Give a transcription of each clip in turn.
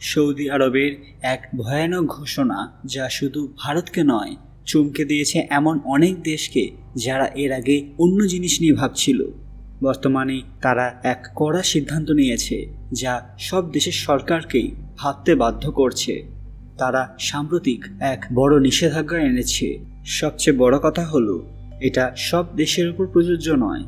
Saudi আরবের এক ভয়ানক ঘোষণা যা শুধু ভারতকে নয়, চমকে দিয়েছে এমন অনেক দেশকে যারা এর আগে অন্য জিনিস নিয়ে ভাবছিল। বর্তমানে তারা এক কড়া সিদ্ধান্ত নিয়েছে যা সব দেশের সরকারকেই ভাবতে বাধ্য করছে। তারা সাম্প্রতিক এক বড় নিষেধাজ্ঞা এনেছে। সবচেয়ে বড় কথা হলো, এটা সব দেশের উপর প্রযোজ্য নয়।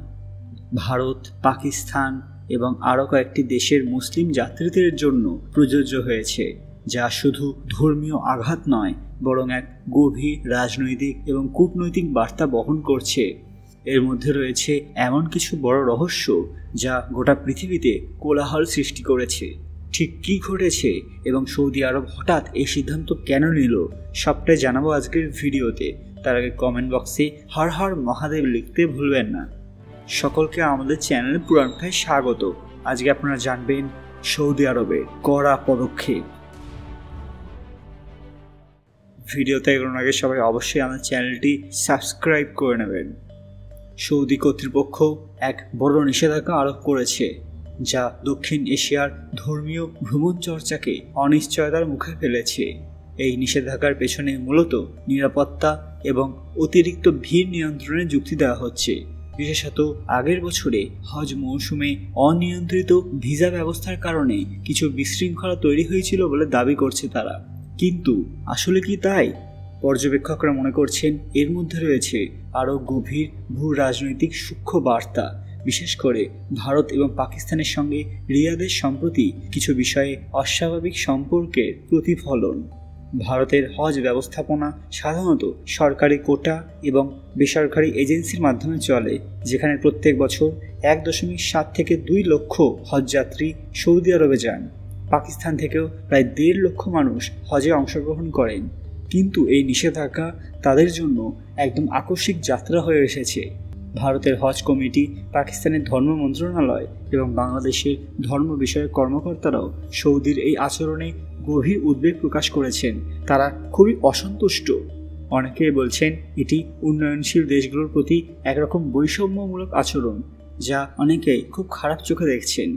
ভারত, পাকিস্তান এবং আরও কয়েকটি দেশের মুসলিম যাত্রীদের জন্য প্রযোজ্য হয়েছে, যা শুধু ধর্মীয় আঘাত নয়, বরং এক গভীর রাজনৈতিক এবং কূটনৈতিক বার্তা বহন করছে। এর মধ্যে রয়েছে এমন কিছু বড় রহস্য যা গোটা পৃথিবীতে কোলাহল সৃষ্টি করেছে। ঠিক কী ঘটেছে এবং সৌদি আরব হঠাৎ এই সিদ্ধান্ত কেন নিল, সবটাই জানাবো আজকের ভিডিওতে। তার আগে কমেন্ট বক্সে হর হর মহাদেব লিখতে ভুলবেন না। সকলকে আমাদের চ্যানেলে পুরানটায় স্বাগত। আজকে আপনারা জানবেন সৌদি আরবের কড়া পদক্ষেপ। ভিডিওতে এগোনোর আগে সবাই অবশ্যই আমাদের চ্যানেলটি সাবস্ক্রাইব করে নেবেন। সৌদি কর্তৃপক্ষ এক বড় নিষেধাজ্ঞা আরোপ করেছে, যা দক্ষিণ এশিয়ার ধর্মীয় ভ্রমণ চর্চাকে অনিশ্চয়তার মুখে ফেলেছে। এই নিষেধাজ্ঞার পেছনে মূলত নিরাপত্তা এবং অতিরিক্ত ভিড় নিয়ন্ত্রণের যুক্তি দেওয়া হচ্ছে। বিশেষত আগের বছরে হজ মৌসুমে অনিয়ন্ত্রিত ভিসা ব্যবস্থার কারণে কিছু বিশৃঙ্খলা তৈরি হয়েছিল বলে দাবি করছে তারা। কিন্তু আসলে কি তাই? পর্যবেক্ষকরা মনে করছেন এর মধ্যে রয়েছে আরও গভীর ভূ রাজনৈতিক সূক্ষ্ম বার্তা, বিশেষ করে ভারত এবং পাকিস্তানের সঙ্গে রিয়াদের সম্প্রতি কিছু বিষয়ে অস্বাভাবিক সম্পর্কের প্রতিফলন। ভারতের হজ ব্যবস্থাপনা সাধারণত সরকারি কোটা এবং বেসরকারি এজেন্সির মাধ্যমে চলে, যেখানে প্রত্যেক বছর 1.7 থেকে 2 লক্ষ হজযাত্রী সৌদি আরবে যান। পাকিস্তান থেকেও প্রায় 1.5 লক্ষ মানুষ হজে অংশগ্রহণ করেন। কিন্তু এই নিষেধাজ্ঞা তাদের জন্য একদম আকস্মিক যাত্রা হয়ে এসেছে। ভারতের হজ কমিটি, পাকিস্তানের ধর্ম মন্ত্রণালয় এবং বাংলাদেশের ধর্ম বিষয়ক কর্মকর্তারাও সৌদির এই আচরণে গভীর উদ্বেগ প্রকাশ করেছেন। তারা খুবই অসন্তুষ্ট। অনেকেই বলছেন এটি উন্নয়নশীল দেশগুলোর প্রতি একরকম বৈষম্যমূলক আচরণ, যা অনেকেই খুব খারাপ চোখে দেখছেন।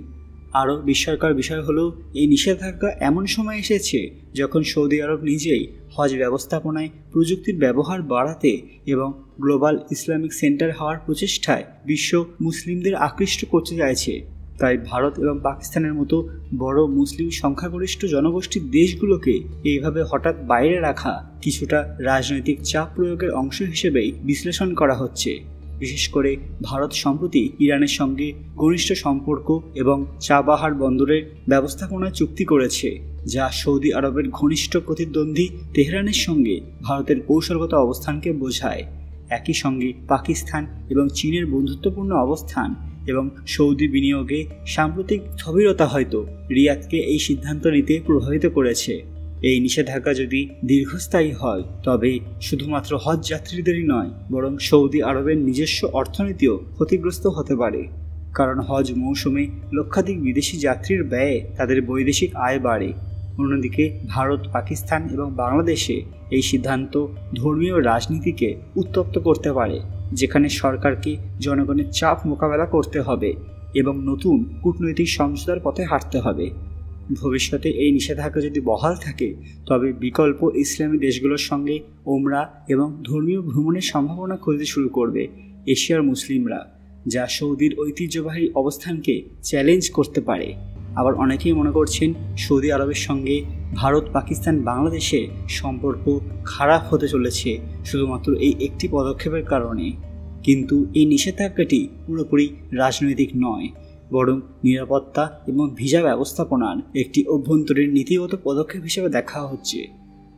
আরও বিস্ময়কর বিষয় হলো, এই নিষেধাজ্ঞা এমন সময় এসেছে যখন সৌদি আরব নিজেই হজ ব্যবস্থাপনায় প্রযুক্তির ব্যবহার বাড়াতে এবং গ্লোবাল ইসলামিক সেন্টার হওয়ার প্রচেষ্টায় বিশ্ব মুসলিমদের আকৃষ্ট করতে চাইছে। তাই ভারত এবং পাকিস্তানের মতো বড় মুসলিম সংখ্যাগরিষ্ঠ জনগোষ্ঠীর দেশগুলোকে এইভাবে হঠাৎ বাইরে রাখা কিছুটা রাজনৈতিক চাপ প্রয়োগের অংশ হিসেবেই বিশ্লেষণ করা হচ্ছে। বিশেষ করে ভারত সম্প্রতি ইরানের সঙ্গে ঘনিষ্ঠ সম্পর্ক এবং চাবাহার বন্দরের ব্যবস্থাপনায় চুক্তি করেছে, যা সৌদি আরবের ঘনিষ্ঠ প্রতিদ্বন্দ্বী তেহরানের সঙ্গে ভারতের কৌশলগত অবস্থানকে বোঝায়। একই সঙ্গে পাকিস্তান এবং চীনের বন্ধুত্বপূর্ণ অবস্থান এবং সৌদি বিনিয়োগে সাম্প্রতিক স্থবিরতা হয়তো রিয়াদকে এই সিদ্ধান্ত নিতে প্রভাবিত করেছে। এই নিষেধাজ্ঞা যদি দীর্ঘস্থায়ী হয়, তবে শুধুমাত্র হজ যাত্রীদেরই নয়, বরং সৌদি আরবের নিজস্ব অর্থনীতিও ক্ষতিগ্রস্ত হতে পারে। কারণ হজ মৌসুমে লক্ষাধিক বিদেশি যাত্রীর ব্যয়ে তাদের বৈদেশিক আয় বাড়ে। অন্যদিকে ভারত, পাকিস্তান এবং বাংলাদেশে এই সিদ্ধান্ত ধর্মীয় রাজনীতিকে উত্তপ্ত করতে পারে, যেখানে সরকারকে জনগণের চাপ মোকাবেলা করতে হবে এবং নতুন কূটনৈতিক সমঝোতার পথে হাঁটতে হবে। ভবিষ্যতে এই নিষেধাজ্ঞা যদি বহাল থাকে, তবে বিকল্প ইসলামী দেশগুলোর সঙ্গে ওমরা এবং ধর্মীয় ভ্রমণের সম্ভাবনা খুঁজতে শুরু করবে এশিয়ার মুসলিমরা, যা সৌদির ঐতিহ্যবাহী অবস্থানকে চ্যালেঞ্জ করতে পারে। আবার অনেকেই মনে করছেন সৌদি আরবের সঙ্গে ভারত, পাকিস্তান, বাংলাদেশের সম্পর্ক খারাপ হতে চলেছে শুধুমাত্র এই একটি পদক্ষেপের কারণে। কিন্তু এই নিষেধাজ্ঞাটি পুরোপুরি রাজনৈতিক নয়, বরং নিরাপত্তা এবং ভিসা ব্যবস্থাপনার একটি অভ্যন্তরীণ নীতিগত পদক্ষেপ হিসেবে দেখা হচ্ছে।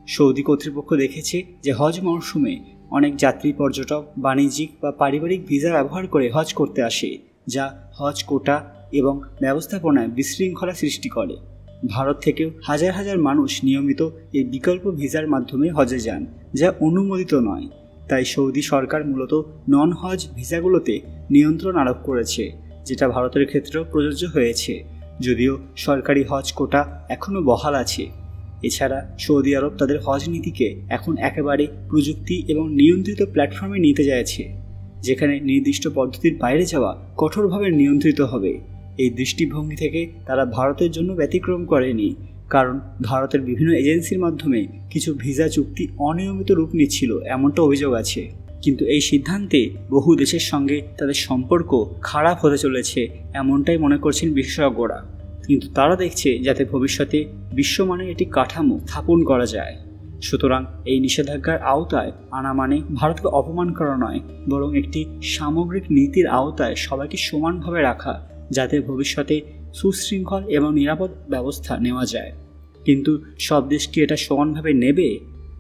সৌদি কর্তৃপক্ষ দেখেছে যে হজ মরশুমে অনেক যাত্রী, পর্যটক বাণিজ্যিক বা পারিবারিক ভিসা ব্যবহার করে হজ করতে আসে, যা হজ কোটা এবং ব্যবস্থাপনায় বিশৃঙ্খলা সৃষ্টি করে। ভারত থেকেও হাজার হাজার মানুষ নিয়মিত এই বিকল্প ভিসার মাধ্যমে হজে যান, যা অনুমোদিত নয়। তাই সৌদি সরকার মূলত নন হজ ভিসাগুলোতে নিয়ন্ত্রণ আরোপ করেছে, যেটা ভারতের ক্ষেত্রেও প্রযোজ্য হয়েছে, যদিও সরকারি হজ কোটা এখনও বহাল আছে। এছাড়া সৌদি আরব তাদের হজ নীতিকে এখন একেবারে প্রযুক্তি এবং নিয়ন্ত্রিত প্ল্যাটফর্মে নিতে চাইছে, যেখানে নির্দিষ্ট পদ্ধতির বাইরে যাওয়া কঠোরভাবে নিয়ন্ত্রিত হবে। এই দৃষ্টিভঙ্গি থেকে তারা ভারতের জন্য ব্যতিক্রম করেনি, কারণ ভারতের বিভিন্ন এজেন্সির মাধ্যমে কিছু ভিসা চুক্তি অনিয়মিত রূপ নিচ্ছিল এমনটা অভিযোগ আছে। কিন্তু এই সিদ্ধান্তে বহু দেশের সঙ্গে তাদের সম্পর্ক খারাপ হতে চলেছে এমনটাই মনে করছেন বিশেষজ্ঞরা। কিন্তু তারা দেখছে যাতে ভবিষ্যতে বিশ্বমানের একটি কাঠামো স্থাপন করা যায়। সুতরাং এই নিষেধাজ্ঞার আওতায় আনা মানে ভারতকে অপমান করা নয়, বরং একটি সামগ্রিক নীতির আওতায় সবাইকে সমানভাবে রাখা, যাতে ভবিষ্যতে সুশৃঙ্খল এবং নিরাপদ ব্যবস্থা নেওয়া যায়। কিন্তু সব দেশ কি এটা সমানভাবে নেবে?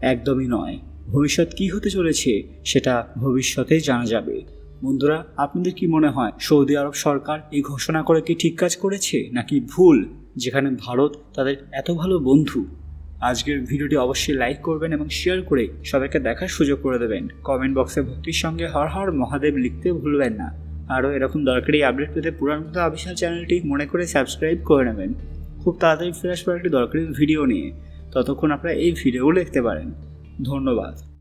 একদমই নয়। ভবিষ্যৎ কী হতে চলেছে সেটা ভবিষ্যতে জানা যাবে। বন্ধুরা, আপনাদের কি মনে হয় সৌদি আরব সরকার এই ঘোষণা করে কি ঠিক কাজ করেছে নাকি ভুল, যেখানে ভারত তাদের এত ভালো বন্ধু? আজকের ভিডিওটি অবশ্যই লাইক করবেন এবং শেয়ার করে সবাইকে দেখার সুযোগ করে দেবেন। কমেন্ট বক্সে ভক্তির সঙ্গে হর হর মহাদেব লিখতে ভুলবেন না। আরও এরকম দরকারি আপডেট পেতে পুরান কথা অফিসিয়াল চ্যানেলটি মনে করে সাবস্ক্রাইব করে নেবেন। খুব তাড়াতাড়ি ফিরে আসবো একটি দরকারি ভিডিও নিয়ে। ততক্ষণ আপনারা এই ভিডিওগুলো দেখতে পারেন। ধন্যবাদ।